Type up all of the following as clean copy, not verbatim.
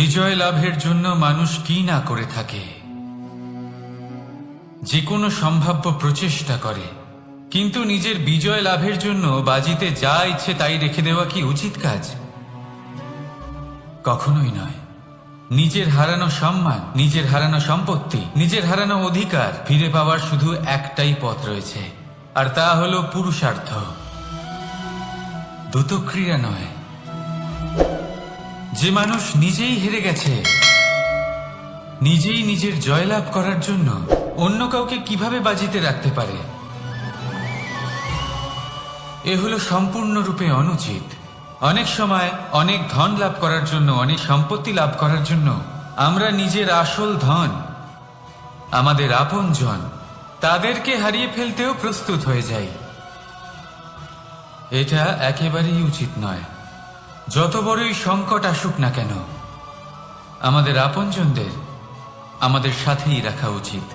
বিজয় লাভের জন্য মানুষ কি না করে থাকে, যে কোনো সম্ভাব্য প্রচেষ্টা করে, কিন্তু নিজের বিজয় লাভের জন্য বাজিতে যা ইচ্ছে তাই রেখে দেওয়া কি উচিত কাজ? কখনোই নয়। নিজের হারানো সম্মান, নিজের হারানো সম্পত্তি, নিজের হারানো অধিকার ফিরে পাওয়ার শুধু একটাই পথ রয়েছে, আর তা হলো পুরুষার্থ, দ্রুতক্রিয়া নয়। যে মানুষ নিজেই হেরে গেছে, নিজেই নিজের জয়লাভ করার জন্য অন্য কাউকে কিভাবে বাজিতে রাখতে পারে, এ হলো সম্পূর্ণরূপে অনুচিত। অনেক সময় অনেক ধন লাভ করার জন্য, অনেক সম্পত্তি লাভ করার জন্য আমরা নিজের আসল ধন, আমাদের আপনজন, তাদেরকে হারিয়ে ফেলতেও প্রস্তুত হয়ে যাই। এটা একেবারেই উচিত নয়। যত বড়ই সংকট আসুক না কেন, আমাদের আপনজনদের আমাদের সাথেই রাখা উচিত।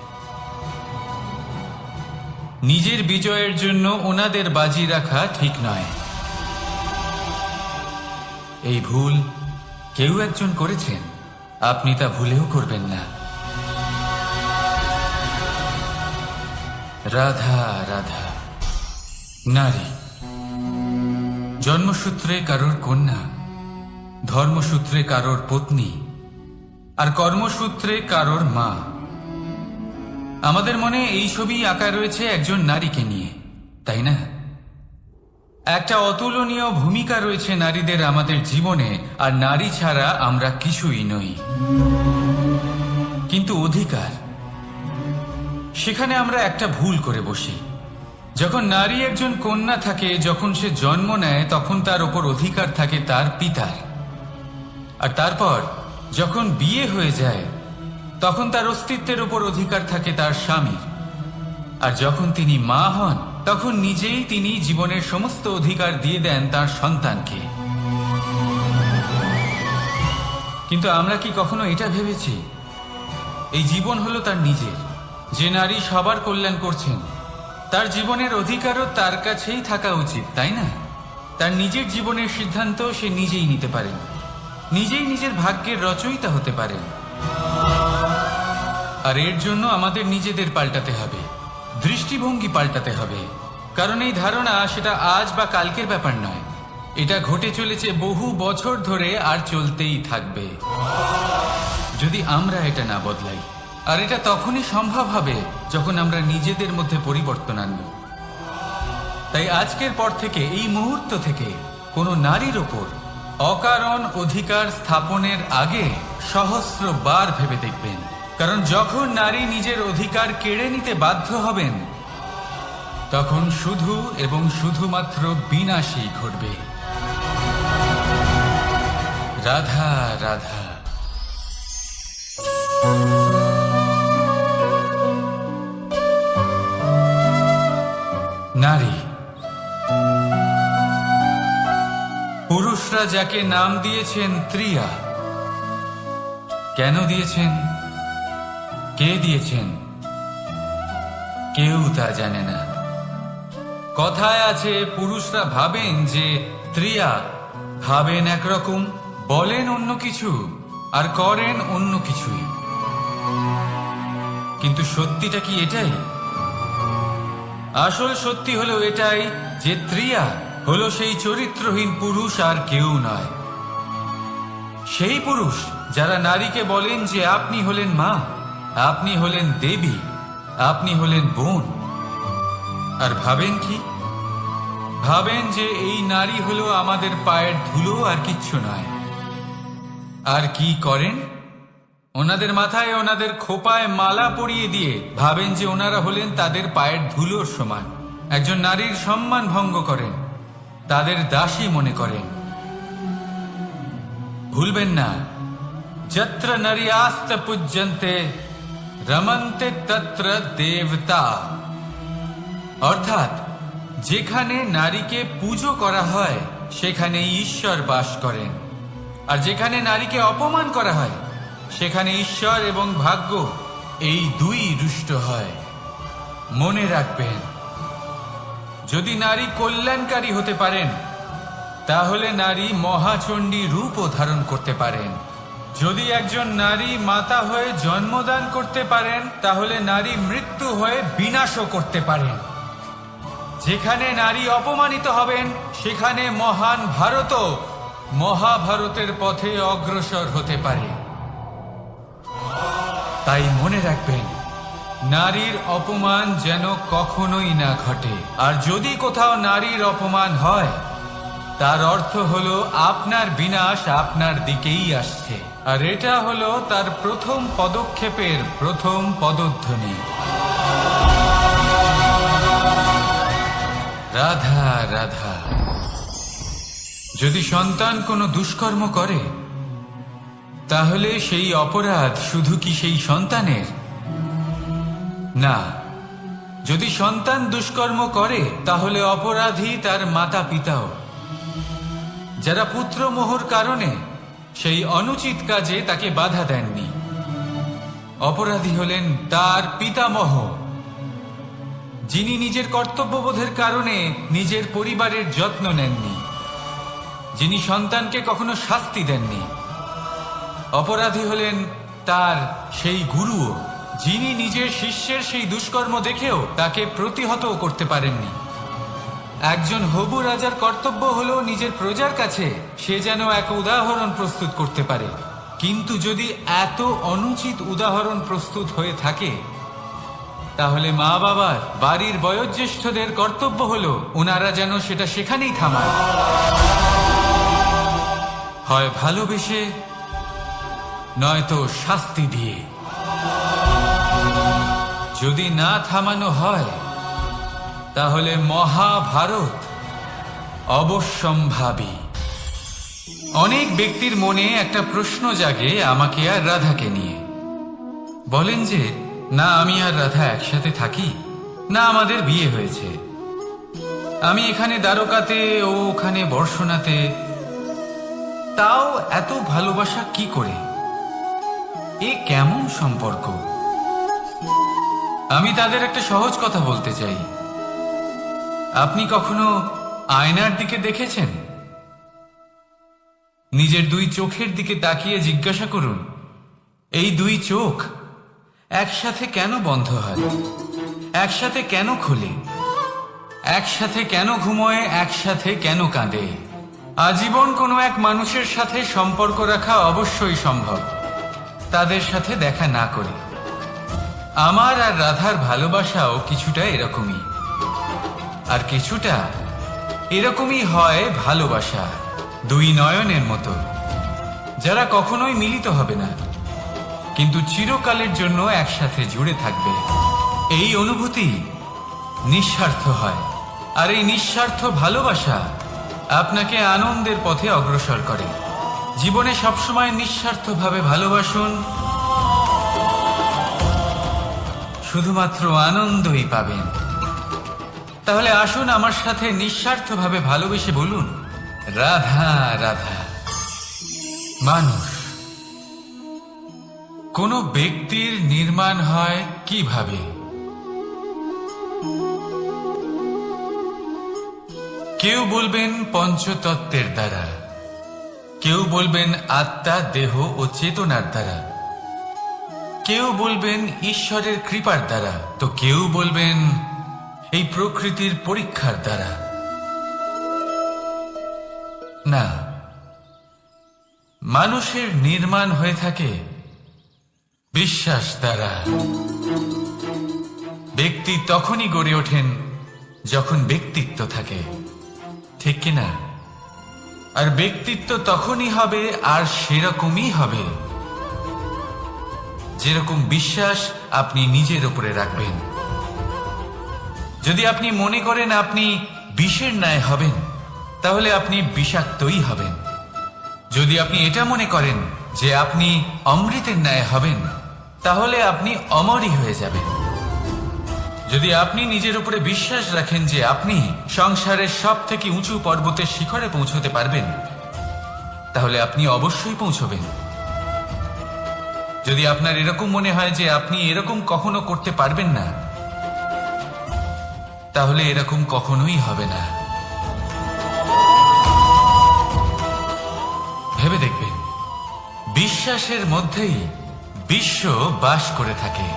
নিজের বিজয়ের জন্য ওনাদের বাজি রাখা ঠিক নয়। এই ভুল কেউ একজন করেছেন, আপনি তা ভুলেও করবেন না। রাধা রাধা। নারী জন্মসূত্রে কারোর কন্যা, ধর্মসূত্রে কারোর পত্নী, আর কর্মসূত্রে কারোর মা। আমাদের মনে এই ছবি আঁকা রয়েছে একজন নারীকে নিয়ে, তাই না? একটা অতুলনীয় ভূমিকা রয়েছে নারীদের আমাদের জীবনে, আর নারী ছাড়া আমরা কিছুই নই। কিন্তু অধিকার, সেখানে আমরা একটা ভুল করে বসি। যখন নারী একজন কন্যা থাকে, যখন সে জন্ম নেয়, তখন তার ওপর অধিকার থাকে তার পিতার। আর তারপর যখন বিয়ে হয়ে যায়, তখন তার অস্তিত্বের উপর অধিকার থাকে তার স্বামীর। আর যখন তিনি মা হন, তখন নিজেই তিনি জীবনের সমস্ত অধিকার দিয়ে দেন তার সন্তানকে। কিন্তু আমরা কি কখনো এটা ভেবেছি এই জীবন হলো তার নিজের? যে নারী সবার কল্যাণ করছেন, তার জীবনের অধিকারও তার কাছেই থাকা উচিত, তাই না? তার নিজের জীবনের সিদ্ধান্ত সে নিজেই নিতে পারেন, নিজেই নিজের ভাগ্যের রচয়িতা হতে পারেন। আর এর জন্য আমাদের নিজেদের পাল্টাতে হবে, দৃষ্টিভঙ্গি পাল্টাতে হবে। কারণ এই ধারণা সেটা আজ বা কালকের ব্যাপার নয়, এটা ঘটে চলেছে বহু বছর ধরে, আর চলতেই থাকবে যদি আমরা এটা না বদলাই। আর এটা তখনই সম্ভব হবে যখন আমরা নিজেদের মধ্যে পরিবর্তন আনব। তাই আজকের পর থেকে, এই মুহূর্ত থেকে, কোনো নারীর ওপর অকারণ অধিকার স্থাপনের আগে সহস্রবার ভেবে দেখবেন। কারণ যখন নারী নিজের অধিকার কেড়ে নিতে বাধ্য হবেন, তখন শুধু এবং শুধুমাত্র বিনাশই ঘটবে। রাধা রাধা। নারী, পুরুষরা যাকে নাম দিয়েছেন ত্রিয়া, কেন দিয়েছেন, কে দিয়েছেন, কেউ তা জানে না। কথায় আছে, পুরুষরা ভাবেন যে ত্রিয়া, ভাবেন একরকম, বলেন অন্য কিছু, আর করেন অন্য কিছুই। কিন্তু সত্যিটা কি এটাই? আসল সত্যি হলো এটাই যে ত্রিয়া হলো সেই চরিত্রহীন পুরুষ, আর কেউ নয়। সেই পুরুষ যারা নারীকে বলেন যে আপনি হলেন মা, আপনি হলেন দেবী, আপনি হলেন বোন। আর ভাবেন কি? ভাবেন যে এই নারী হলো আমাদের পায়ের ধুলো, আর কিচ্ছু নয়। আর কি করেন? ওনাদের মাথায়, ওনাদের খোপায় মালা পরিয়ে দিয়ে ভাবেন যে ওনারা হলেন তাদের পায়ের ধুলোর সমান। একজন নারীর সম্মান ভঙ্গ করেন, তাদের দাসী মনে করেন। ভুলবেন না, যত্র নারীয়াস্ত পূজ্যন্তে রমন্তে তত্র দেবতা। অর্থাৎ যেখানে নারীকে পুজো করা হয়, সেখানে ঈশ্বর বাস করেন। আর যেখানে নারীকে অপমান করা হয়, সেখানে ঈশ্বর এবং ভাগ্য এই দুই রুষ্ট হয়। মনে রাখবেন, যদি নারী কল্যাণকারী হতে পারেন, তাহলে নারী মহাচণ্ডী রূপও ধারণ করতে পারেন। যদি একজন নারী মাতা হয়ে জন্মদান করতে পারেন, তাহলে নারী মৃত্যু হয়ে বিনাশও করতে পারেন। যেখানে নারী অপমানিত হবেন, সেখানে মহান ভারতও মহাভারতের পথে অগ্রসর হতে পারে। তাই মনে রাখবেন, নারীর অপমান যেন কখনোই না ঘটে। আর যদি কোথাও নারীর অপমান হয়, তার অর্থ হলো আপনার বিনাশ আপনার দিকেই আসছে। আর এটা হলো তার প্রথম পদক্ষেপের প্রথম পদধ্বনি। রাধা রাধা। যদি সন্তান কোনো দুষ্কর্ম করে, তাহলে সেই অপরাধ শুধু কি সেই সন্তানের? না, যদি সন্তান দুষ্কর্ম করে, তাহলে অপরাধী তার মাতা পিতাও, যারা পুত্রমোহর কারণে সেই অনুচিত কাজে তাকে বাধা দেননি। অপরাধী হলেন তার পিতামহ, যিনি নিজের কর্তব্যবোধের কারণে নিজের পরিবারের যত্ন নেননি, যিনি সন্তানকে কখনো শাস্তি দেননি। অপরাধী হলেন তার সেই গুরুও, যিনি নিজের শিষ্যের সেই দুষ্কর্ম দেখেও তাকে প্রতিহত করতে পারেননি। একজন হবু রাজার কর্তব্য হলো নিজের প্রজার কাছে সে যেন এক উদাহরণ প্রস্তুত করতে পারে। কিন্তু যদি এত অনুচিত উদাহরণ প্রস্তুত হয়ে থাকে, তাহলে মা বাবার, বাড়ির বয়োজ্যেষ্ঠদের কর্তব্য হলো ওনারা যেন সেটা সেখানেই থামায়, হয় ভালোবেসে, নয়তো শাস্তি দিয়ে। যদি না থামানো হয়, তাহলে মহাভারত অবশ্যম্ভাবী। অনেক ব্যক্তির মনে একটা প্রশ্ন জাগে আমাকে আর রাধাকে নিয়ে। বলেন যে, না আমি আর রাধা একসাথে থাকি, না আমাদের বিয়ে হয়েছে, আমি এখানে দ্বারকাতে, ও ওখানে বর্ষণাতে, তাও এত ভালোবাসা কি করে? এ কেমন সম্পর্ক? আমি তাদের একটা সহজ কথা বলতে চাই। আপনি কখনো আয়নার দিকে দেখেছেন? নিজের দুই চোখের দিকে তাকিয়ে জিজ্ঞাসা করুন, এই দুই চোখ একসাথে কেন বন্ধ হয়, একসাথে কেন খোলে, একসাথে কেন ঘুমোয়, একসাথে কেন কাঁদে? আজীবন কোনো এক মানুষের সাথে সম্পর্ক রাখা অবশ্যই সম্ভব, তাদের সাথে দেখা না করে। আমার আর রাধার ভালোবাসাও কিছুটা এরকমই, আর কিছুটা এরকমই হয় ভালোবাসা দুই নয়নের মতো, যারা কখনোই মিলিত হবে না, কিন্তু চিরকালের জন্য একসাথে জুড়ে থাকবে। এই অনুভূতি নিঃস্বার্থ হয়, আর এই নিঃস্বার্থ ভালোবাসা আপনাকে আনন্দের পথে অগ্রসর করে। জীবনে সবসময় নিঃস্বার্থভাবে ভালোবাসুন, শুধুমাত্র আনন্দই পাবেন। তাহলে আসুন আমার সাথে নিঃস্বার্থভাবে ভালোবেসে বলুন, রাধা রাধা। মানুষ, কোন ব্যক্তির নির্মাণ হয় কিভাবে? কেউ বলবেন পঞ্চতত্ত্বের দ্বারা, কেউ বলবেন আত্মা, দেহ ও চেতনার দ্বারা, কেউ বলবেন ঈশ্বরের কৃপার দ্বারা, তো কেউ বলবেন এই প্রকৃতির পরীক্ষার দ্বারা। না, মানুষের নির্মাণ হয়ে থাকে বিশ্বাস দ্বারা। ব্যক্তি তখনই গড়ে ওঠেন যখন ব্যক্তিত্ব থাকে, ঠিক কিনা? আর ব্যক্তিত্ব তখনই হবে, আর সেরকমই হবে যেরকম বিশ্বাস আপনি নিজের উপরে রাখবেন। যদি আপনি মনে করেন আপনি বিষের ন্যায় হবেন, তাহলে আপনি বিষাক্তই হবেন। যদি আপনি এটা মনে করেন যে আপনি অমৃতের ন্যায় হবেন, তাহলে আপনি অমরই হয়ে যাবেন। যদি আপনি নিজের উপরে বিশ্বাস রাখেন যে আপনি সংসারের সব থেকে উঁচু পর্বতের শিখরে পৌঁছতে পারবেন, তাহলে আপনি অবশ্যই পৌঁছবেন। যদি আপনার এরকম মনে হয় যে আপনি এরকম কখনো করতে পারবেন না, তাহলে এরকম কখনোই হবে না। ভেবে দেখবেন, বিশ্বাসের মধ্যেই বিশ্ব বাস করে থাকে।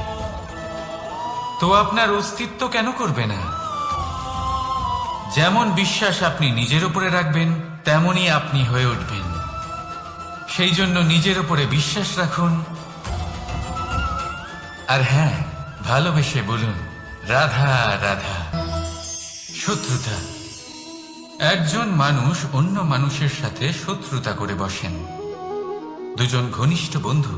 তো আপনার অস্তিত্ব কেন করবে না? যেমন বিশ্বাস আপনি নিজের উপরে রাখবেন, তেমনই আপনি হয়ে উঠবেন। সেই জন্য নিজের উপরে বিশ্বাস রাখুন। আর হ্যাঁ, ভালোবেসে বলুন রাধা রাধা। শত্রুতা। একজন মানুষ অন্য মানুষের সাথে শত্রুতা করে বসেন, দুজন ঘনিষ্ঠ বন্ধু।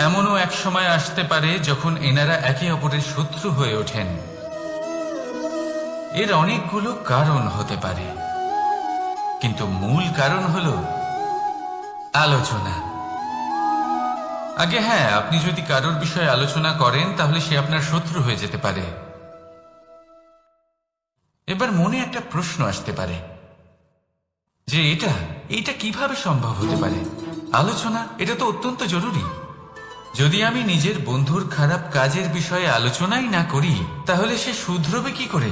এমনও এক সময় আসতে পারে যখন এনারা একে অপরের শত্রু হয়ে ওঠেন। এর অনেকগুলো কারণ হতে পারে, কিন্তু মূল কারণ হলো আলোচনা। আগে হ্যাঁ, আপনি যদি কারোর বিষয়ে আলোচনা করেন তাহলে সে আপনার শত্রু হয়ে যেতে পারে। এবার মনে একটা প্রশ্ন আসতে পারে যে এটা কিভাবে সম্ভব হতে পারে? আলোচনা, এটা তো অত্যন্ত জরুরি। যদি আমি নিজের বন্ধুর খারাপ কাজের বিষয়ে আলোচনাই না করি তাহলে সে শুধরবে কি করে?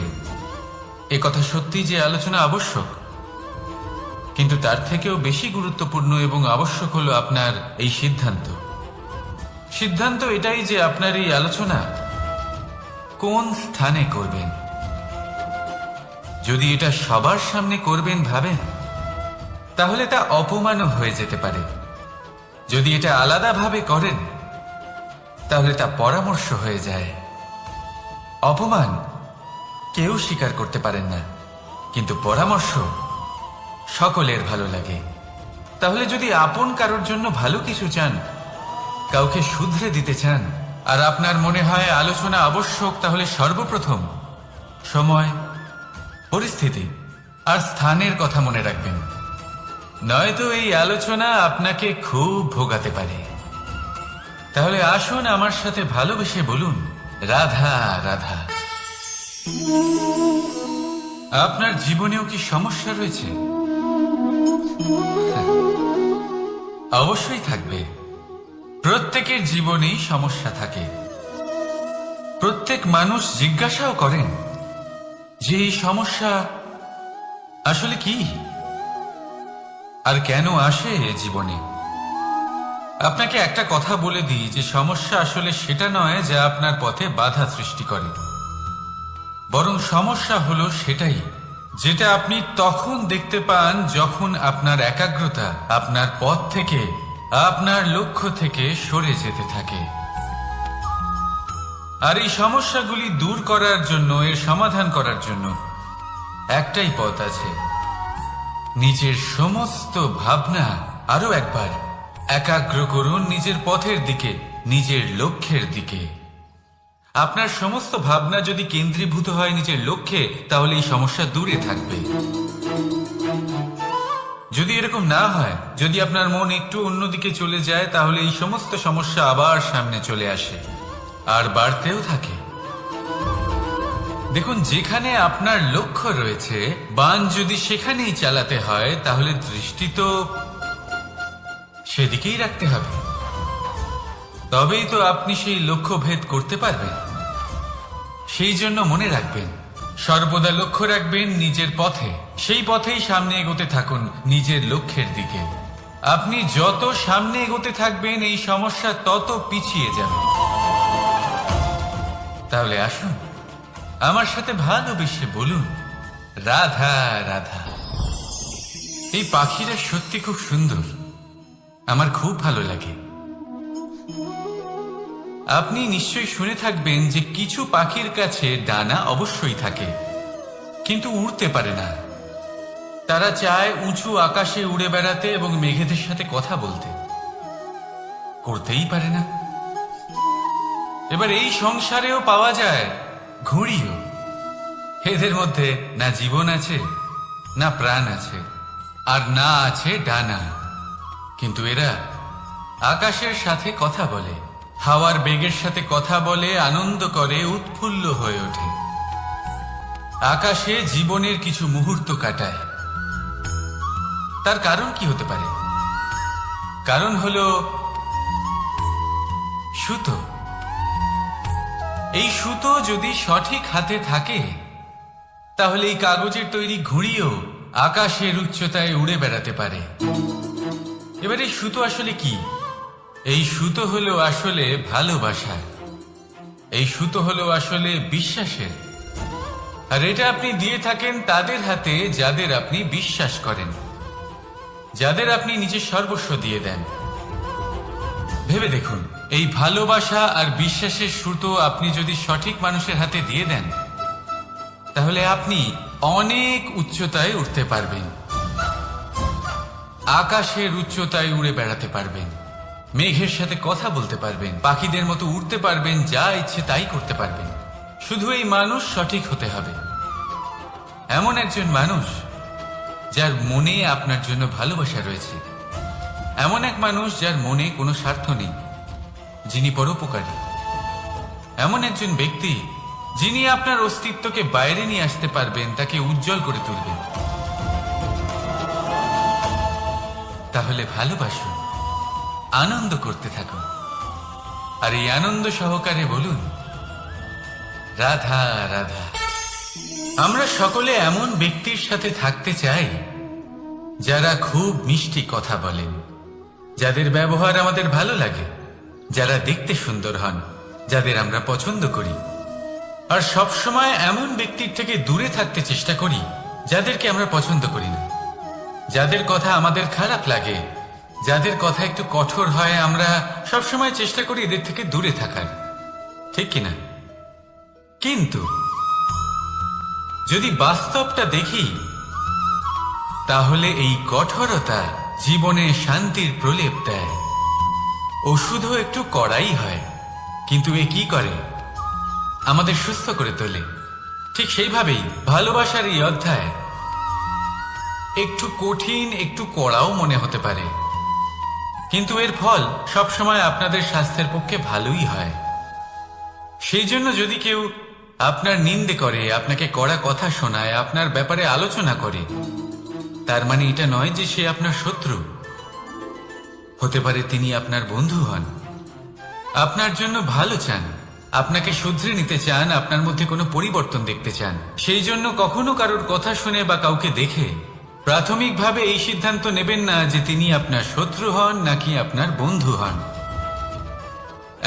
এ কথা সত্যি যে আলোচনা আবশ্যক, কিন্তু তার থেকেও বেশি গুরুত্বপূর্ণ এবং আবশ্যক হলো আপনার এই সিদ্ধান্ত এটাই যে আপনার এই আলোচনা কোন স্থানে করবেন। যদি এটা সবার সামনে করবেন ভাবেন, তাহলে তা অপমানও হয়ে যেতে পারে। যদি এটা আলাদাভাবে করেন তাহলে তা পরামর্শ হয়ে যায়। অপমান কেউ স্বীকার করতে পারেন না, কিন্তু পরামর্শ সকলের ভালো লাগে। তাহলে যদি আপন কারোর জন্য ভালো কিছু চান, কাউকে শুধরে দিতে চান, আর আপনার মনে হয় আলোচনা আবশ্যক, তাহলে সর্বপ্রথম সময়, পরিস্থিতি আর স্থানের কথা মনে রাখবেন। নয়তো এই আলোচনা আপনাকে খুব ভোগাতে পারে। তাহলে আসুন আমার সাথে ভালোবেসে বলুন রাধা রাধা। আপনার জীবনেও কি সমস্যা রয়েছে? অবশ্যই থাকবে। প্রত্যেকের জীবনেই সমস্যা থাকে। প্রত্যেক মানুষ জিজ্ঞাসাও করেন যে এই সমস্যা আসলে কি আর কেন আসে জীবনে। আপনাকে একটা কথা বলে দিই যে সমস্যা আসলে সেটা নয় যা আপনার পথে বাধা সৃষ্টি করে, বরং সমস্যা হলো সেটাই যেটা আপনি তখন দেখতে পান যখন আপনার একাগ্রতা আপনার পথ থেকে, আপনার লক্ষ্য থেকে সরে যেতে থাকে। আর এই সমস্যাগুলি দূর করার জন্য, এর সমাধান করার জন্য একটাই পথ আছে। নিজের সমস্ত ভাবনা আরো একবার একাগ্র করুন নিজের পথের দিকে, নিজের লক্ষ্যের দিকে। আপনার সমস্ত ভাবনা যদি কেন্দ্রীভূত হয় নিজের লক্ষ্যে, তাহলে এই সমস্যা দূরে থাকবে। যদি এরকম না হয়, যদি আপনার মন একটু অন্যদিকে চলে যায়, তাহলে এই সমস্ত সমস্যা আবার সামনে চলে আসে আর বাড়তেও থাকে। দেখুন, যেখানে আপনার লক্ষ্য রয়েছে, বাণ যদি সেখানেই চালাতে হয়, তাহলে দৃষ্টি তো সেদিকেই রাখতে হবে। তবেই তো আপনি সেই লক্ষ্য ভেদ করতে পারবেন। সেই জন্য মনে রাখবেন, সর্বদা লক্ষ্য রাখবেন নিজের পথে, সেই পথেই সামনে এগোতে থাকুন নিজের লক্ষ্যের দিকে। আপনি যত সামনে এগোতে থাকবেন এই সমস্যা তত পিছিয়ে যাবে। তাহলে আসুন আমার সাথে ভালোবেসে বলুন রাধা রাধা। এই পাখিরা সত্যি খুব সুন্দর, আমার খুব ভালো লাগে। আপনি নিশ্চয়ই শুনে থাকবেন যে কিছু পাখির কাছে ডানা অবশ্যই থাকে, কিন্তু উড়তে পারে না। তারা চায় উঁচু আকাশে উড়ে বেড়াতে এবং মেঘেদের সাথে কথা বলতে, করতেই পারে না। এবার এই সংসারেও পাওয়া যায় ঘুড়িও। এদের মধ্যে না জীবন আছে, না প্রাণ আছে, আর না আছে ডানা, কিন্তু এরা আকাশের সাথে কথা বলে, হাওয়ার বেগের সাথে কথা বলে, আনন্দ করে, উৎফুল্ল হয়ে ওঠে। আকাশে জীবনের কিছু মুহূর্ত কাটায়। তার কারণ কি হতে পারে? কারণ হলো সুতো। এই সুতো যদি সঠিক হাতে থাকে, তাহলে এই কাগজের তৈরি ঘুড়িও আকাশের উচ্চতায় উড়ে বেড়াতে পারে। এবার এই সুতো আসলে কি? এই সুতো হলো আসলে ভালোবাসা, এই সুতো হলো আসলে বিশ্বাসের। আর এটা আপনি দিয়ে থাকেন তাদের হাতে যাদের আপনি বিশ্বাস করেন, যাদের আপনি নিজের সর্বস্ব দিয়ে দেন। ভেবে দেখুন, এই ভালোবাসা আর বিশ্বাসের সুতো আপনি যদি সঠিক মানুষের হাতে দিয়ে দেন, তাহলে আপনি অনেক উচ্চতায় উঠতে পারবেন, আকাশের উচ্চতায় উড়ে বেড়াতে পারবেন, মেঘের সাথে কথা বলতে পারবেন, পাখিদের মতো উড়তে পারবেন, যা ইচ্ছে তাই করতে পারবেন। শুধু এই মানুষ সঠিক হতে হবে, এমন একজন মানুষ যার মনে আপনার জন্য ভালোবাসা রয়েছে, এমন এক মানুষ যার মনে কোনো স্বার্থ নেই, যিনি পরোপকারী, এমন একজন ব্যক্তি যিনি আপনার অস্তিত্বকে বাইরে নিয়ে আসতে পারবেন, তাকে উজ্জ্বল করে তুলবেন। তাহলে ভালোবাসুন, আনন্দ করতে থাকুন, আর এই আনন্দ সহকারে বলুন, রাধা রাধা। আমরা সকলে এমন ব্যক্তির সাথে থাকতে চাই যারা খুব মিষ্টি কথা বলেন, যাদের ব্যবহার আমাদের ভালো লাগে, যারা দেখতে সুন্দর হন, যাদের আমরা পছন্দ করি। আর সবসময় এমন ব্যক্তির থেকে দূরে থাকতে চেষ্টা করি যাদেরকে আমরা পছন্দ করি না, যাদের কথা আমাদের খারাপ লাগে, যাদের কথা একটু কঠোর হয়। আমরা সবসময় চেষ্টা করি এদের থেকে দূরে থাকার, ঠিক কিনা? কিন্তু যদি বাস্তবটা দেখি, তাহলে এই কঠোরতা জীবনে শান্তির প্রলেপ দেয়। ওষুধও একটু কড়াই হয়, কিন্তু এ কি করে? আমাদের সুস্থ করে তোলে। ঠিক সেইভাবেই ভালোবাসার এই অধ্যায় একটু কঠিন, একটু কড়াও মনে হতে পারে, কিন্তু এর ফল সবসময় আপনাদের স্বাস্থ্যের পক্ষে ভালোই হয়। সেই জন্য যদি কেউ আপনার নিন্দে করে, আপনাকে কড়া কথা শোনায়, আপনার ব্যাপারে আলোচনা করে, তার মানে এটা নয় যে সে আপনার শত্রু। হতে পারে তিনি আপনার বন্ধু হন, আপনার জন্য ভালো চান, আপনাকে শুধরে নিতে চান, আপনার মধ্যে কোনো পরিবর্তন দেখতে চান। সেই জন্য কখনো কারোর কথা শুনে বা কাউকে দেখে প্রাথমিকভাবে এই সিদ্ধান্ত নেবেন না যে তিনি আপনার শত্রু হন নাকি আপনার বন্ধু হন।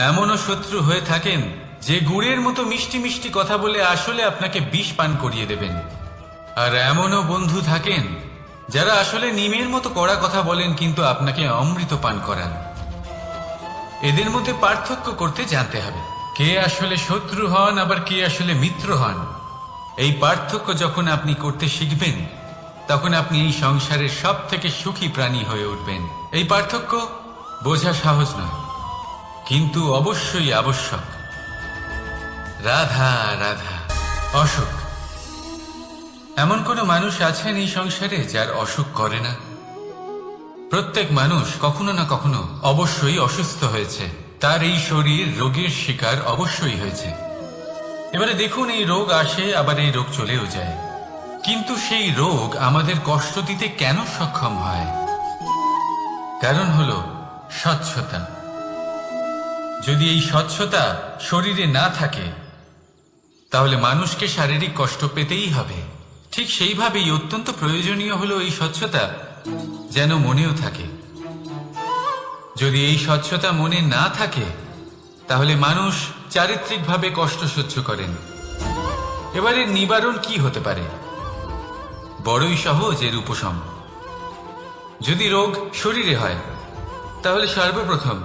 এমনও শত্রু হয়ে থাকেন যে গুড়ের মতো মিষ্টি মিষ্টি কথা বলে আসলে আপনাকে বিষ পান করিয়ে দেবেন। আর এমনও বন্ধু থাকেন যারা আসলে নিমের মতো কড়া কথা বলেন, কিন্তু আপনাকে অমৃত পান করান। এদের মধ্যে পার্থক্য করতে জানতে হবে, কে আসলে শত্রু হন আবার কে আসলে মিত্র হন। এই পার্থক্য যখন আপনি করতে শিখবেন, তখন আপনি এই সংসারের সব থেকে সুখী প্রাণী হয়ে উঠবেন। এই পার্থক্য বোঝা সহজ নয়, কিন্তু অবশ্যই আবশ্যক। রাধা রাধা। অসুখ। এমন কোনো মানুষ আছেন এই সংসারে যার অসুখ করে না? প্রত্যেক মানুষ কখনো না কখনো অবশ্যই অসুস্থ হয়েছে, তার এই শরীর রোগের শিকার অবশ্যই হয়েছে। এবারে দেখুন, এই রোগ আসে, আবার এই রোগ চলেও যায়, কিন্তু সেই রোগ আমাদের কষ্ট দিতে কেন সক্ষম হয়? কারণ হলো স্বচ্ছতা। যদি এই স্বচ্ছতা শরীরে না থাকে, তাহলে মানুষকে শারীরিক কষ্ট পেতেই হবে। ঠিক সেইভাবেই অত্যন্ত প্রয়োজনীয় হলো এই স্বচ্ছতা যেন মনেও থাকে। যদি এই স্বচ্ছতা মনে না থাকে, তাহলে মানুষ চারিত্রিকভাবে কষ্ট সহ্য করেন। এবারে নিবারণ কি হতে পারে? বড়ই সহজ এর উপশম। যদি রোগ শরীরে হয়, তাহলে সর্বপ্রথম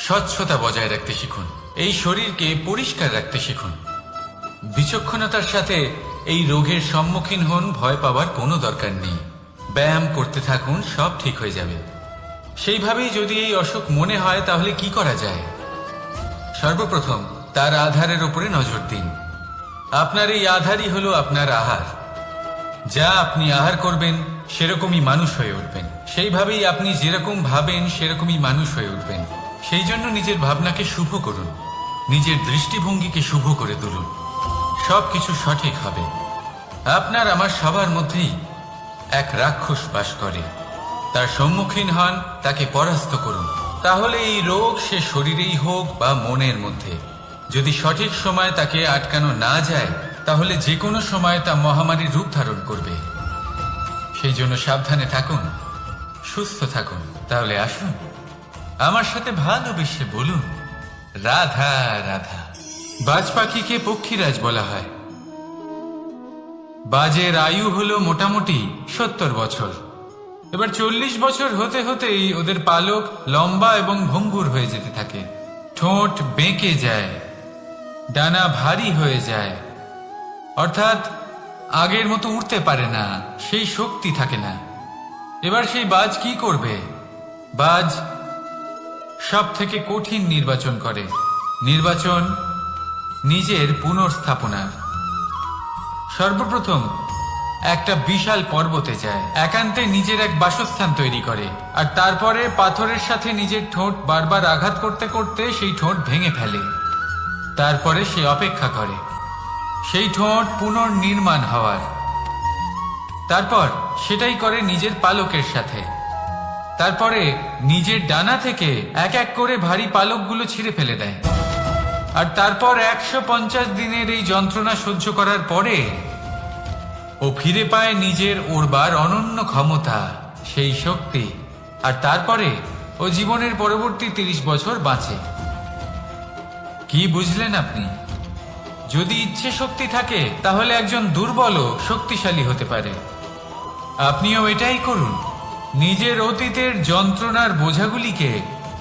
স্বচ্ছতা বজায় রাখতে শিখুন, এই শরীরকে পরিষ্কার রাখতে শিখুন। বিচক্ষণতার সাথে এই রোগের সম্মুখীন হন, ভয় পাওয়ার কোনো দরকার নেই। ব্যায়াম করতে থাকুন, সব ঠিক হয়ে যাবে। সেইভাবেই যদি এই অসুখ মনে হয়, তাহলে কি করা যায়? সর্বপ্রথম তার আধারের উপরে নজর দিন। আপনার এই আধারই হলো আপনার আহার। যা আপনি আহার করবেন, সেরকমই মানুষ হয়ে উঠবেন। সেইভাবেই আপনি যেরকম ভাবেন, সেরকমই মানুষ হয়ে উঠবেন। সেই জন্য নিজের ভাবনাকে শুভ করুন, নিজের দৃষ্টিভঙ্গিকে শুভ করে তুলুন, সবকিছু সঠিক হবে। আপনার আমার সবার মধ্যেই এক রাক্ষস বাস করে, তার সম্মুখীন হন, তাকে পরাস্ত করুন। তাহলে এই রোগ সে শরীরেই হোক বা মনের মধ্যে, যদি সঠিক সময় তাকে আটকানো না যায়, তাহলে যে কোনো সময় তা মহামারীর রূপ ধারণ করবে। সেই জন্য সাবধানে থাকুন, সুস্থ থাকুন। তাহলে আসুন আমার সাথে ভালোবেসে বলুন, রাধা রাধা। বাজ পাখিকে পক্ষীরাজ বলা হয়। বাজের আয়ু হলো মোটামুটি 70 বছর। এবার 40 বছর হতে হতেই ওদের পালক লম্বা এবং ভঙ্গুর হয়ে যেতে থাকে। ঠোঁট বেঁকে যায়, ডানা ভারী হয়ে যায়, অর্থাৎ আগের মতো উঠতে পারে না, সেই শক্তি থাকে না। এবার সেই বাজ কি করবে? বাজ সব থেকে কঠিন নির্বাচন করে, নির্বাচন নিজের পুনর্স্থাপনার। সর্বপ্রথম একটা বিশাল পর্বতে যায়, একান্তে নিজের এক বাসস্থান তৈরি করে, আর তারপরে পাথরের সাথে নিজের ঠোঁট বারবার আঘাত করতে করতে সেই ঠোঁট ভেঙে ফেলে। তারপরে সে অপেক্ষা করে সেই ঠোঁট পুনর্নির্মাণ হওয়ার। তারপর সেটাই করে নিজের পালকের সাথে। তারপরে নিজের ডানা থেকে এক এক করে ভারী পালকগুলো ছিঁড়ে ফেলে দেয়। আর তারপর 150 দিনের এই যন্ত্রণা সহ্য করার পরে ও ফিরে পায় নিজের ওড়বার অনন্য ক্ষমতা, সেই শক্তি। আর তারপরে ও জীবনের পরবর্তী 30 বছর বাঁচে। কি বুঝলেন আপনি? যদি ইচ্ছে শক্তি থাকে তাহলে একজন দুর্বলও শক্তিশালী হতে পারে। আপনিও এটাই করুন, নিজের অতীতের যন্ত্রণার বোঝাগুলিকে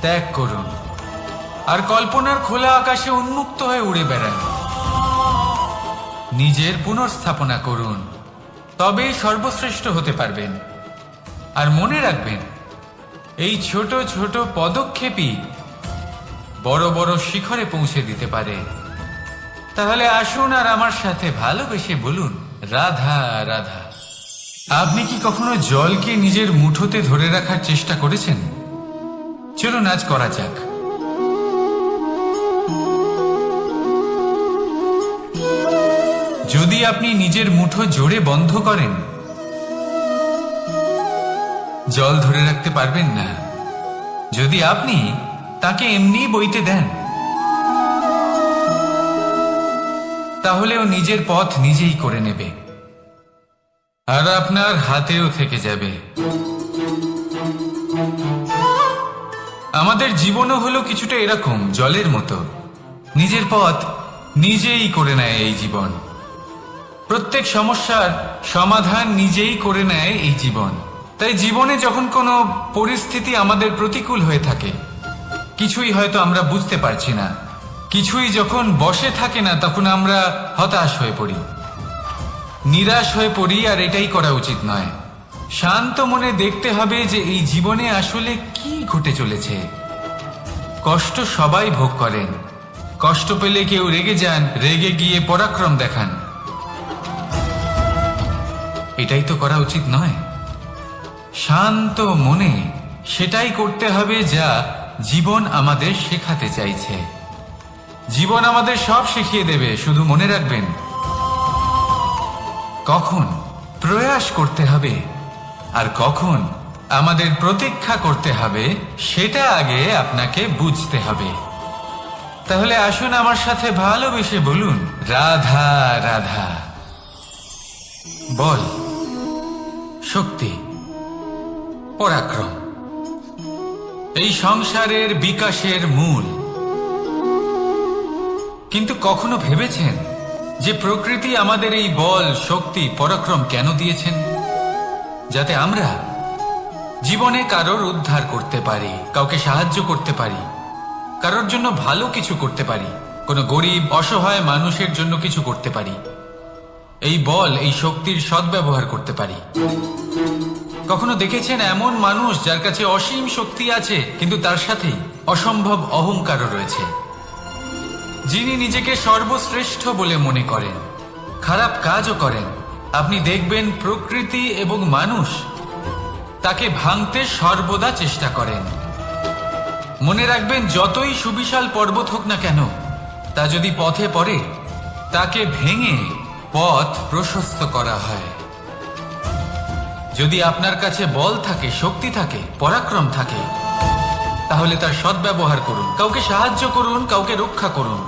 ত্যাগ করুন আর কল্পনার খোলা আকাশে উন্মুক্ত হয়ে উড়ে বেড়ান। নিজের পুনর্স্থাপনা করুন, তবেই সর্বশ্রেষ্ঠ হতে পারবেন। আর মনে রাখবেন, এই ছোট ছোট পদক্ষেপই বড় বড় শিখরে পৌঁছে দিতে পারে। তাহলে আসুন আর আমার সাথে ভালোবেসে বলুন, রাধা রাধা। আপনি কি কখনো জলকে নিজের মুঠোতে ধরে রাখার চেষ্টা করেছেন? চলুন আজ করা যাক। যদি আপনি নিজের মুঠো জোরে বন্ধ করেন, জল ধরে রাখতে পারবেন না। যদি আপনি তাকে এমনি বইতে দেন, তাহলে ও নিজের পথ নিজেই করে নেবে আর আপনার হাতেও থেকে যাবে। আমাদের জীবনও হলো কিছুটা এরকম, জলের মতো। নিজের পথ নিজেই করে নেয় এই জীবন। প্রত্যেক সমস্যার সমাধান নিজেই করে নেয় এই জীবন। তাই জীবনে যখন কোনো পরিস্থিতি আমাদের প্রতিকূল হয়ে থাকে, কিছুই হয়তো আমরা বুঝতে পারছি না, কিছুই যখন বসে থাকে না, তখন আমরা হতাশ হয়ে পড়ি, নিরাশ হয়ে পড়ি। আর এটাই করা উচিত নয়। শান্ত মনে দেখতে হবে যে এই জীবনে আসলে কি ঘটে চলেছে। কষ্ট সবাই ভোগ করেন। কষ্ট পেলে কেউ রেগে যান, রেগে গিয়ে পরাক্রম দেখান। এটাই তো করা উচিত নয়। শান্ত মনে সেটাই করতে হবে যা জীবন আমাদের শেখাতে চাইছে। জীবন আমাদের সব শিখিয়ে দেবে, শুধু মনে রাখবেন কখন প্রয়াস করতে হবে আর কখন আমাদের প্রতীক্ষা করতে হবে, সেটা আগে আপনাকে বুঝতে হবে। তাহলে আসুন আমার সাথে ভালোবেসে বলুন, রাধা রাধা। বল, শক্তি, পরাক্রম এই সংসারের বিকাশের মূল। কিন্তু কখনো ভেবেছেন যে প্রকৃতি আমাদের এই বল, শক্তি, পরাক্রম কেন দিয়েছেন? যাতে আমরা জীবনে কারোর উদ্ধার করতে পারি, কাউকে সাহায্য করতে পারি, কারোর জন্য ভালো কিছু করতে পারি, কোনো গরিব অসহায় মানুষের জন্য কিছু করতে পারি। এই বল, এই শক্তির সদ্ব্যবহার করতে পারি। কখনো দেখেছেন এমন মানুষ যার কাছে অসীম শক্তি আছে, কিন্তু তার সাথেই অসম্ভব অহংকারও রয়েছে? যিনি নিজেকে সর্বশ্রেষ্ঠ বলে মনে করেন, খারাপ কাজও করেন। আপনি দেখবেন প্রকৃতি এবং মানুষ তাকে ভাঙতে সর্বদা চেষ্টা করেন। মনে রাখবেন, যতই সুবিশাল পর্বত হোক না কেন, তা যদি পথে পড়ে, তাকে ভেঙে পথ প্রশস্ত করা হয়। যদি আপনার কাছে বল থাকে, শক্তি থাকে, পরাক্রম থাকে, তাহলে তার সদ্ব্যবহার করুন। কাউকে সাহায্য করুন, কাউকে রক্ষা করুন।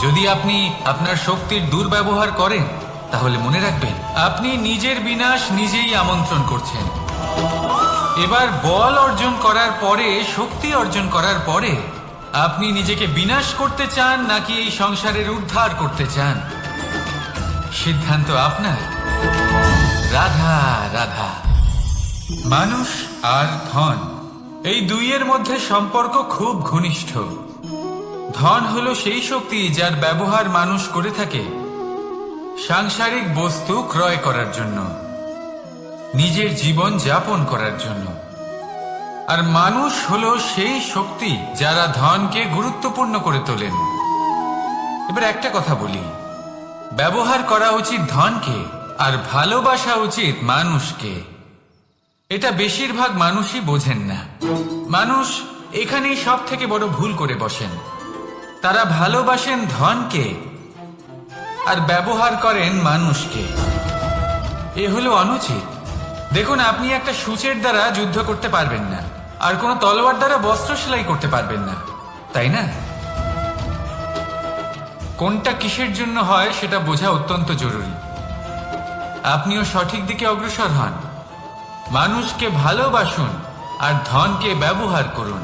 যদি আপনি আপনার শক্তির দুর্ব্যবহার করেন, তাহলে মনে রাখবেন আপনি নিজের বিনাশ নিজেই আমন্ত্রণ করছেন। এবার বল অর্জন করার পরে, শক্তি অর্জন করার পরে আপনি নিজেকে বিনাশ করতে চান নাকি এই সংসারের উদ্ধার করতে চান, সিদ্ধান্ত আপনার। রাধা রাধা। মানুষ আর ধন, এই দুইয়ের মধ্যে সম্পর্ক খুব ঘনিষ্ঠ। ধন হলো সেই শক্তি যার ব্যবহার মানুষ করে থাকে সাংসারিক বস্তু ক্রয় করার জন্য, নিজের জীবন যাপন করার জন্য। আর মানুষ হলো সেই শক্তি যারা ধনকে গুরুত্বপূর্ণ করে তোলেন। এবার একটা কথা বলি, ব্যবহার করা উচিত ধনকে আর ভালোবাসা উচিত মানুষকে। এটা বেশিরভাগ মানুষই বোঝেন না। মানুষ এখানেই সব থেকে বড় ভুল করে বসেন। তারা ভালোবাসেন ধনকে আর ব্যবহার করেন মানুষকে। এ হলো অনুচিত। দেখুন, আপনি একটা সূচের দ্বারা যুদ্ধ করতে পারবেন না, আর কোনো তলোয়ার দ্বারা বস্ত্র সেলাই করতে পারবেন না, তাই না? কোনটা কিসের জন্য হয় সেটা বোঝা অত্যন্ত জরুরি। আপনিও সঠিক দিকে অগ্রসর হন। মানুষকে ভালোবাসুন আর ধনকে ব্যবহার করুন।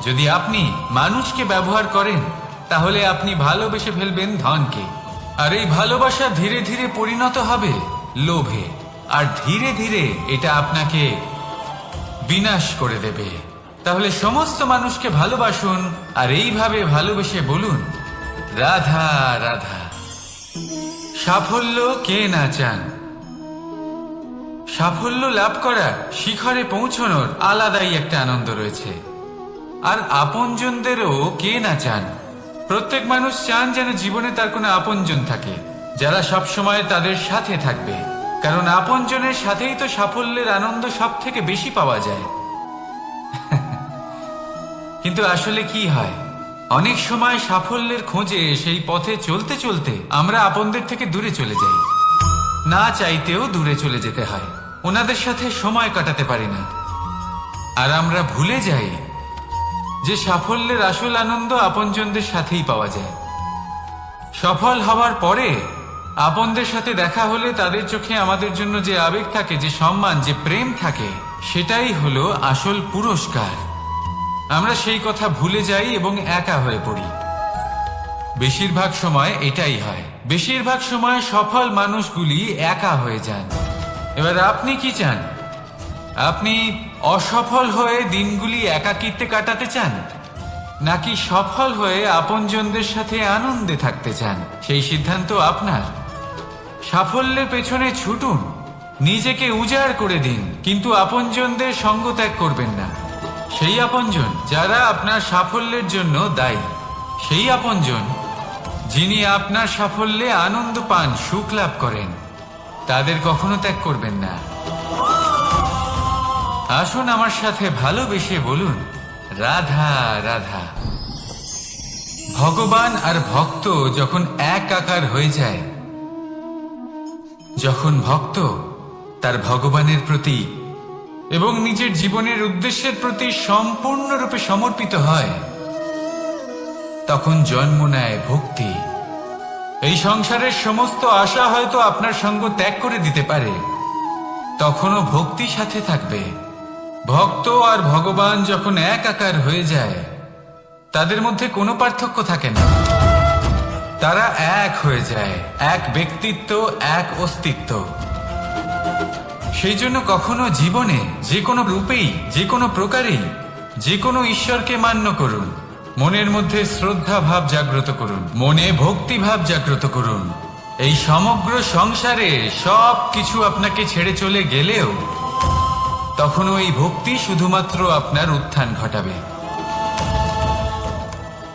যদি আপনি মানুষকে ব্যবহার করেন তাহলে আপনি ভালোবেসে ফেলবেন ধনকে, আর এই ভালোবাসা ধীরে ধীরে পরিণত হবে লোভে, আর ধীরে ধীরে এটা আপনাকে বিনাশ করে দেবে। তাহলে সমস্ত মানুষকে ভালোবাসুন আর এইভাবে ভালোবেসে বলুন, রাধা রাধা। সাফল্য কে না চান? সাফল্য লাভ করা, শিখরে পৌঁছানোর আলাদাই একটা আনন্দ রয়েছে। আর আপনজনদেরও কে না চান? প্রত্যেক মানুষ চান যেন জীবনে তার কোনো আপনজন থাকে, যারা সব সময় তাদের সাথে থাকবে। কারণ আপনজনের সাথেই তো সাফল্যের আনন্দ সব থেকে বেশি পাওয়া যায়। কিন্তু আসলে কি হয়, অনেক সময় সাফল্যের খোঁজে সেই পথে চলতে চলতে আমরা আপনদের থেকে দূরে চলে যাই। না চাইতেও দূরে চলে যেতে হয়, ওনাদের সাথে সময় কাটাতে পারি না। আর আমরা ভুলে যাই যে সাফল্যের আসল আনন্দ আপনজনদের সাথেই পাওয়া যায়। সফল হওয়ার পরে আপনদের সাথে দেখা হলে তাদের চোখে আমাদের জন্য যে আবেগ থাকে, যে সম্মান, যে প্রেম থাকে, সেটাই হলো আসল পুরস্কার। আমরা সেই কথা ভুলে যাই এবং একা হয়ে পড়ি। বেশিরভাগ সময় এটাই হয়। বেশিরভাগ সময় সফল মানুষগুলি একা হয়ে যান। এবার আপনি কি চান? আপনি অসফল হয়ে দিনগুলি একাকিত্বে কাটাতে চান, নাকি সফল হয়ে আপনজনদের সাথে আনন্দে থাকতে চান? সেই সিদ্ধান্ত আপনার। সাফল্যের পেছনে ছুটুন, নিজেকে উজাড় করে দিন, কিন্তু আপনজনদের সঙ্গ ত্যাগ করবেন না। সেই আপনজন যারা আপনার সাফল্যের জন্য দায়ী, সেই আপনজন যিনি আপনার সাফল্যে আনন্দ পান, সুখ লাভ করেন, তাদের কখনো ত্যাগ করবেন না। আসুন আমার সাথে ভালোবেসে বলুন, রাধা রাধা। ভগবান আর ভক্ত যখন এক আকার হয়ে যায়, যখন ভক্ত তার ভগবানের প্রতি এবং নিজের জীবনের উদ্দেশ্যের প্রতি সম্পূর্ণরূপে সমর্পিত হয়, তখন জন্ম নেয় ভক্তি। এই সংসারের সমস্ত আশা হয়তো আপনার সঙ্গ ত্যাগ করে দিতে পারে, তখনও ভক্তি সাথে থাকবে। ভক্ত আর ভগবান যখন এক আকার হয়ে যায়, তাদের মধ্যে কোনো পার্থক্য থাকে না। তারা এক হয়ে যায়, এক ব্যক্তিত্ব, এক অস্তিত্ব। সেই জন্য কখনো জীবনে যে কোনো রূপেই, যে কোনো প্রকারেই, যে কোনো ঈশ্বরকে মান্য করুন। মনের মধ্যে শ্রদ্ধা ভাব জাগ্রত করুন, মনে ভক্তি ভাব জাগ্রত করুন। এই সমগ্র সংসারে সব কিছু আপনাকে ছেড়ে চলে গেলেও তখনও এই ভক্তি শুধুমাত্র আপনার উত্থান ঘটাবে।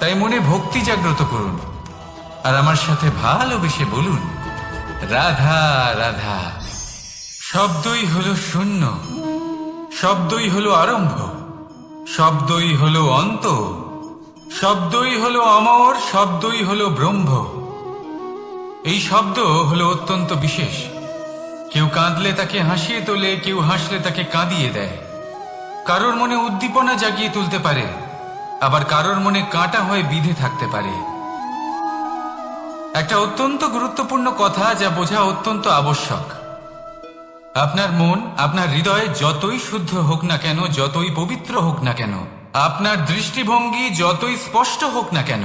তাই মনে ভক্তি জাগ্রত করুন আর আমার সাথে ভালোবেসে বলুন, রাধা রাধা। শব্দই হলো শূন্য, শব্দই হলো আরম্ভ, শব্দই হলো অন্ত, শব্দই হলো অমর, শব্দই হলো ব্রহ্ম। এই শব্দ হলো অত্যন্ত বিশেষ। কেউ কাঁদলে তাকে হাসিয়ে তোলে, কেউ হাসলে তাকে কাঁদিয়ে দেয়। কারোর মনে উদ্দীপনা জাগিয়ে তুলতে পারে, আবার কারোর মনে কাঁটা হয়ে বিঁধে থাকতে পারে। একটা অত্যন্ত গুরুত্বপূর্ণ কথা যা বোঝা অত্যন্ত আবশ্যক। আপনার মন, আপনার হৃদয় যতই শুদ্ধ হোক না কেন, যতই পবিত্র হোক না কেন, আপনার দৃষ্টিভঙ্গি যতই স্পষ্ট হোক না কেন,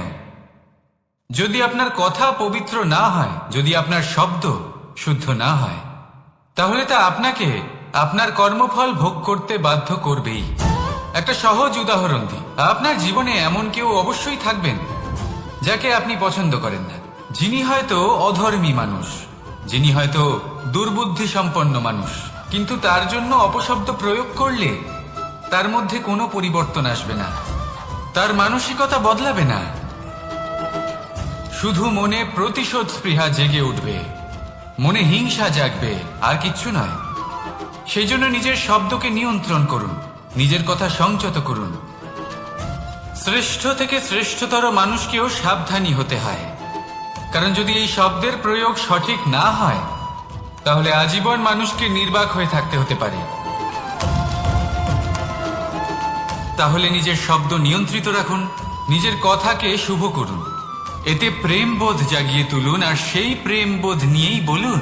যদি আপনার কথা পবিত্র না হয়, যদি আপনার শব্দ শুদ্ধ না হয়, তাহলে তা আপনাকে আপনার কর্মফল ভোগ করতে বাধ্য করবেই। একটা সহজ উদাহরণ দিই। আপনার জীবনে এমন কেউ অবশ্যই থাকবেন যাকে আপনি পছন্দ করেন না, যিনি হয়তো অধর্মী মানুষ, যিনি হয়তো দুর্বুদ্ধি সম্পন্ন মানুষ, কিন্তু তার জন্য অপশব্দ প্রয়োগ করলে তার মধ্যে কোনো পরিবর্তন আসবে না, তার মানসিকতা বদলাবে না, শুধু মনে প্রতিশোধ স্পৃহা জেগে উঠবে, মনে হিংসা জাগবে, আর কিচ্ছু নয়। সেই জন্য নিজের শব্দকে নিয়ন্ত্রণ করুন, নিজের কথা সংযত করুন। শ্রেষ্ঠ থেকে শ্রেষ্ঠতর মানুষকেও সাবধানী হতে হয়, কারণ যদি এই শব্দের প্রয়োগ সঠিক না হয়, তাহলে আজীবন মানুষকে নির্বাক হয়ে থাকতে হতে পারে। তাহলে নিজের শব্দ নিয়ন্ত্রিত রাখুন, নিজের কথাকে শুভ করুন, এতে প্রেমবোধ জাগিয়ে তুলুন, আর সেই প্রেমবোধ নিয়েই বলুন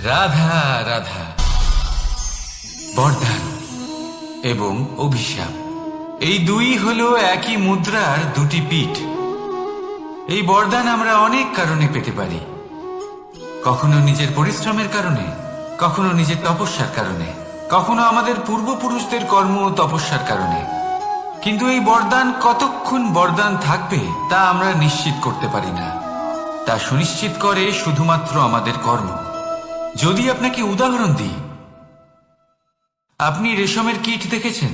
রাধা রাধা। বরদান এবং অভিশাপ, এই দুই হলো একই মুদ্রার দুটি পিঠ। এই বরদান আমরা অনেক কারণে পেতে পারি, কখনো নিজের পরিশ্রমের কারণে, কখনো নিজের তপস্যার কারণে, কখনো আমাদের পূর্বপুরুষদের কর্ম ও তপস্যার কারণে। কিন্তু এই বরদান কতক্ষণ বরদান থাকবে তা আমরা নিশ্চিত করতে পারি না, তা সুনিশ্চিত করে শুধুমাত্র আমাদের কর্ম। যদি আপনাকে উদাহরণ দিই, আপনি রেশমের কীট দেখেছেন?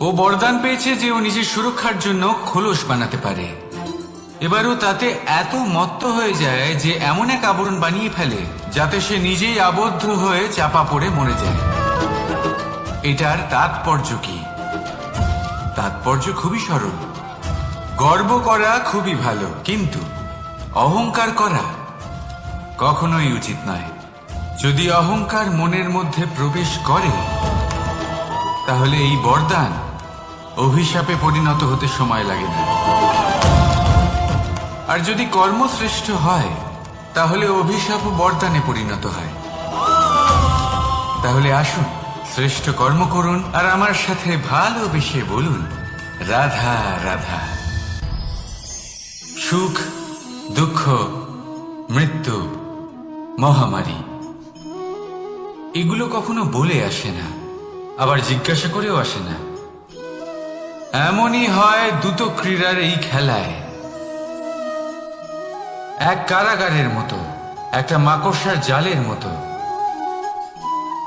ও বরদান পেয়েছে যে ও নিজের সুরক্ষার জন্য খোলস বানাতে পারে। এবারও তাতে এত মত্ত হয়ে যায় যে এমন এক আবরণ বানিয়ে ফেলে যাতে সে নিজেই আবদ্ধ হয়ে চাপা পড়ে মরে যায়। এটার তাৎপর্য কি? তাৎপর্য খুবই সরল। গর্ব করা খুবই ভালো, কিন্তু অহংকার করা কখনোই উচিত নয়। যদি অহংকার মনের মধ্যে প্রবেশ করে, তাহলে এই বরদান অভিশাপে পরিণত হতে সময় লাগে না। আর যদি কর্মশ্রেষ্ঠ হয়, তাহলে অভিশাপ বরদানে পরিণত হয়। তাহলে আসুন, শ্রেষ্ঠ কর্ম করুন আর আমার সাথে ভালোবেসে বলুন রাধা রাধা। সুখ, দুঃখ, মৃত্যু, মহামারী, এগুলো কখনো বলে আসে না, আবার জিজ্ঞাসা করেও আসে না। এমনই হয় দ্রুত ক্রীড়ার এই খেলায়। এক কারাগারের মতো, একটা মাকড়সার জালের মতো।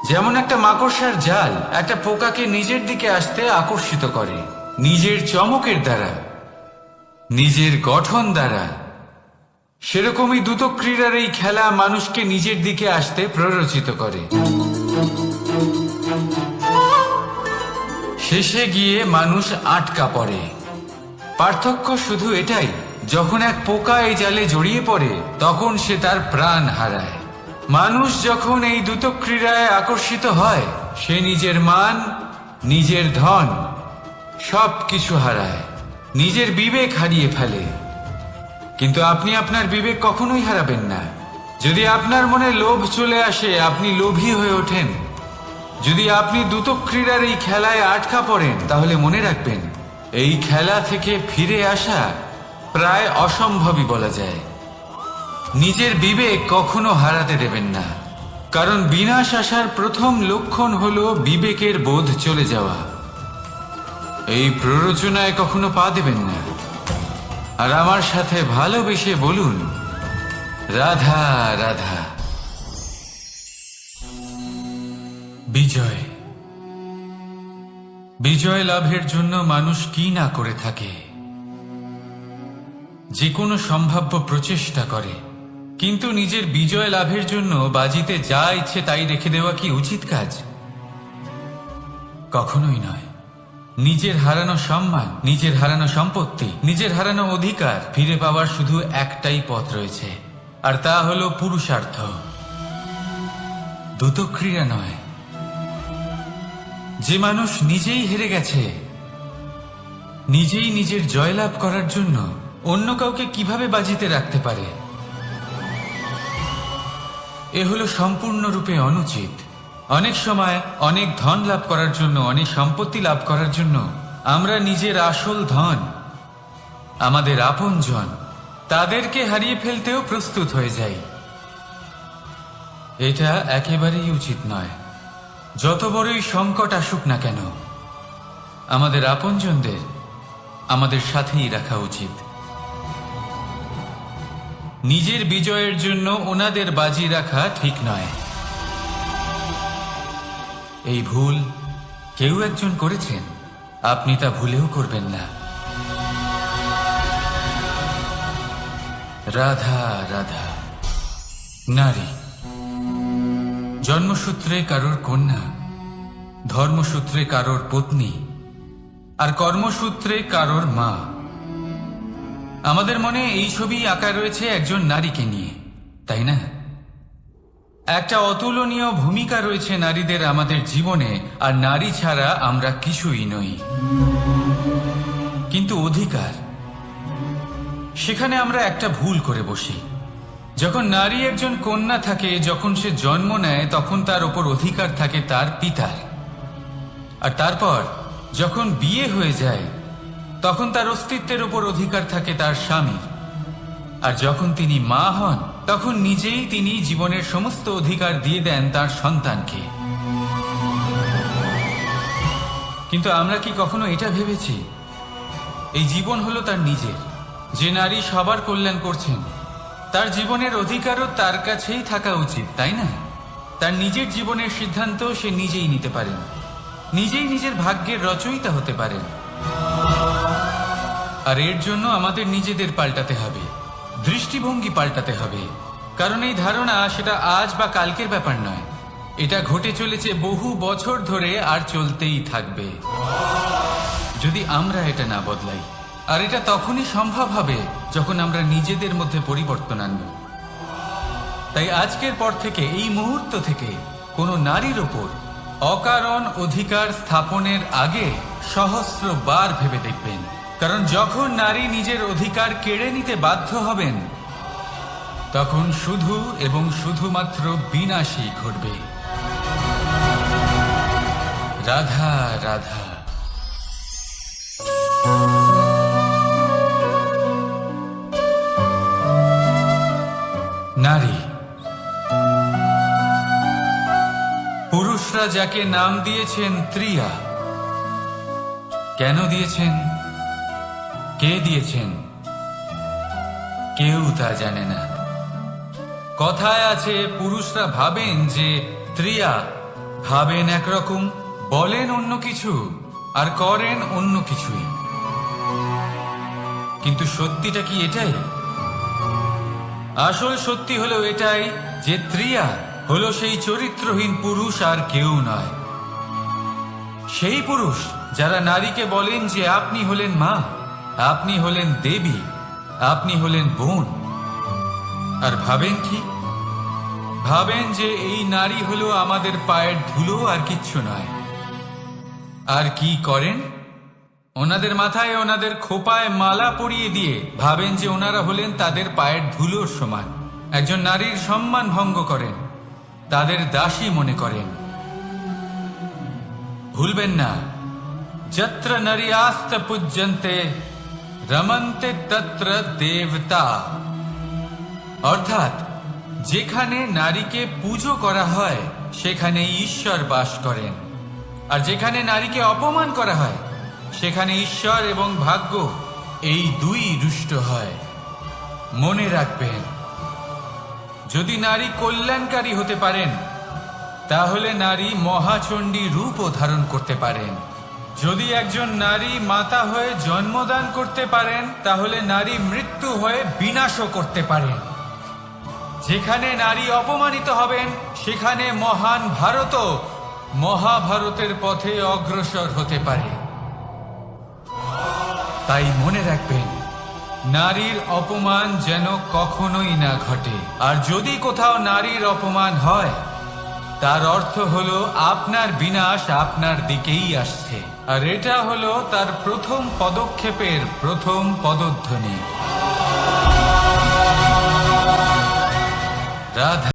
যেমন একটা মাকড়সার জাল একটা পোকাকে নিজের দিকে আসতে আকর্ষিত করে, নিজের চমকের দ্বারা, নিজের গঠন দ্বারা, সেরকমই দ্রুত ক্রীড়ার এই খেলা মানুষকে নিজের দিকে আসতে প্ররোচিত করে। শেষে গিয়ে মানুষ আটকা পড়ে। পার্থক্য শুধু এটাই, যখন এক পোকা এই জালে জড়িয়ে পড়ে তখন সে তার প্রাণ হারায়। মানুষ যখন এই দ্রুত ক্রীড়ায় আকর্ষিত হয়, সে নিজের মান, নিজের ধন সব কিছু হারায়, নিজের বিবেক হারিয়ে ফেলে। কিন্তু আপনি আপনার বিবেক কখনোই হারাবেন না। যদি আপনার মনে লোভ চলে আসে, আপনি লোভী হয়ে ওঠেন। যদি আপনি দ্রুত ক্রীড়ার এই খেলায় আটকা পড়েন, তাহলে মনে রাখবেন, এই খেলা থেকে ফিরে আসা প্রায় অসম্ভবই বলা যায়। নিজের বিবেক কখনো হারাতে দেবেন না, কারণ বিনাশ আসার প্রথম লক্ষণ হলো বিবেকের বোধ চলে যাওয়া। এই প্ররোচনায় কখনো পা দেবেন না। আর আমার সাথে ভালোবেসে বলুন রাধা রাধা। বিজয়, বিজয় লাভের জন্য মানুষ কি না করে থাকে, যে কোনো সম্ভাব্য প্রচেষ্টা করে। কিন্তু নিজের বিজয় লাভের জন্য বাজিতে যা ইচ্ছে তাই রেখে দেওয়া কি উচিত কাজ? কখনোই নয়। নিজের হারানো সম্মান, নিজের হারানো সম্পত্তি, নিজের হারানো অধিকার ফিরে পাওয়ার শুধু একটাই পথ রয়েছে, আর তা হলো পুরুষার্থ, দ্রুত ক্রীড়া নয়। যে মানুষ নিজেই হেরে গেছে, নিজেই নিজের জয়লাভ করার জন্য অন্য কাউকে কিভাবে বাজিতে রাখতে পারে? এ হলো সম্পূর্ণরূপে অনুচিত। অনেক সময় অনেক ধন লাভ করার জন্য, অনেক সম্পত্তি লাভ করার জন্য আমরা নিজের আসল ধন, আমাদের আপনজন, তাদেরকে হারিয়ে ফেলতেও প্রস্তুত হয়ে যাই। এটা একেবারেই উচিত নয়। যত বড়ই সংকট আসুক না কেন, আমাদের আপনজনদের আমাদের সাথেই রাখা উচিত। নিজের বিজয়ের জন্য ওনাদের বাজি রাখা ঠিক নয়। এই ভুল কেউ একজন করেছেন, আপনি তা ভুলেও করবেন না। রাধা রাধা। নারী জন্মসূত্রে কারোর কন্যা, ধর্মসূত্রে কারোর পত্নী, আর কর্মসূত্রে কারোর মা। আমাদের মনে এই ছবি আঁকা রয়েছে একজন নারীকে নিয়ে, তাই না? একটা অতুলনীয় ভূমিকা রয়েছে নারীদের আমাদের জীবনে, আর নারী ছাড়া আমরা কিছুই নই। কিন্তু অধিকার, সেখানে আমরা একটা ভুল করে বসি। যখন নারী একজন কন্যা থাকে, যখন সে জন্ম নেয়, তখন তার ওপর অধিকার থাকে তার পিতার। আর তারপর যখন বিয়ে হয়ে যায়, তখন তার অস্তিত্বের ওপর অধিকার থাকে তার স্বামীর। আর যখন তিনি মা হন, তখন নিজেই তিনি জীবনের সমস্ত অধিকার দিয়ে দেন তার সন্তানকে। কিন্তু আমরা কি কখনো এটা ভেবেছি এই জীবন হলো তার নিজের? যে নারী সবার কল্যাণ করছেন, তার জীবনের অধিকারও তার কাছেই থাকা উচিত, তাই না? তার নিজের জীবনের সিদ্ধান্ত সে নিজেই নিতে পারেন, নিজেই নিজের ভাগ্যের রচয়িতা হতে পারেন। আর এর জন্য আমাদের নিজেদের পাল্টাতে হবে, দৃষ্টিভঙ্গি পাল্টাতে হবে। কারণ এই ধারণা সেটা আজ বা কালকের ব্যাপার নয়, এটা ঘটে চলেছে বহু বছর ধরে আর চলতেই থাকবে যদি আমরা এটা না বদলাই। আর এটা তখনই সম্ভব হবে যখন আমরা নিজেদের মধ্যে পরিবর্তন আনব। তাই আজকের পর থেকে, এই মুহূর্ত থেকে, কোনো নারীর ওপর অকারণ অধিকার স্থাপনের আগে সহস্রবার ভেবে দেখবেন। কারণ যখন নারী নিজের অধিকার কেড়ে নিতে বাধ্য হবেন, তখন শুধু এবং শুধুমাত্র বিনাশই ঘটবে। রাধা রাধা। নারী, পুরুষরা যাকে নাম দিয়েছেন ত্রিয়া, কেন দিয়েছেন, কে দিয়েছেন, কেউ তা জানে না। কথায় আছে, পুরুষরা ভাবেন যে ত্রিয়া, ভাবেন একরকম, বলেন অন্য কিছু, আর করেন অন্য কিছুই। কিন্তু সত্যিটা কি এটাই? আসল সত্যি হলো এটাই যে ত্রিয়া হলো সেই চরিত্রহীন পুরুষ, আর কেউ নয়। সেই পুরুষ যারা নারীকে বলেন যে আপনি হলেন মা, আপনি হলেন দেবী, আপনি হলেন বোন। আর ভাবেন কি? ভাবেন যে এই নারী হলো আমাদের পায়ের ধুলো, আর কিচ্ছু নয়। আর কি করেন? ওনাদের মাথায়, ওনাদের খোপায় মালা পরিয়ে দিয়ে ভাবেন যে ওনারা হলেন তাদের পায়ের ধুলোর সমান। একজন নারীর সম্মান ভঙ্গ করেন, তাদের দাসী মনে করেন। ভুলবেন না, যত্র নারীয়াস্ত পূজ্যন্তে রমন্তে তত্র দেবতা। অর্থাৎ যেখানে নারীকে পুজো করা হয়, সেখানে ঈশ্বর বাস করেন। আর যেখানে নারীকে অপমান করা হয়, সেখানে ঈশ্বর এবং ভাগ্য এই দুই রুষ্ট হয়। মনে রাখবেন, যদি নারী কল্যাণকারী হতে পারেন, তাহলে নারী মহাচণ্ডী রূপও ধারণ করতে পারেন। যদি একজন নারী মাতা হয়ে জন্মদান করতে পারেন, তাহলে নারী মৃত্যু হয়ে বিনাশও করতে পারেন। যেখানে নারী অপমানিত হবেন, সেখানে মহান ভারতও মহাভারতের পথে অগ্রসর হতে পারে। তাই মনে রাখবেন, নারীর অপমান যেন কখনোই না ঘটে। আর যদি কোথাও নারীর অপমান হয়, তার অর্থ হলো আপনার বিনাশ আপনার দিকেই আসছে। আর এটা হলো তার প্রথম পদক্ষেপের প্রথম পদধ্বনি। রাধা।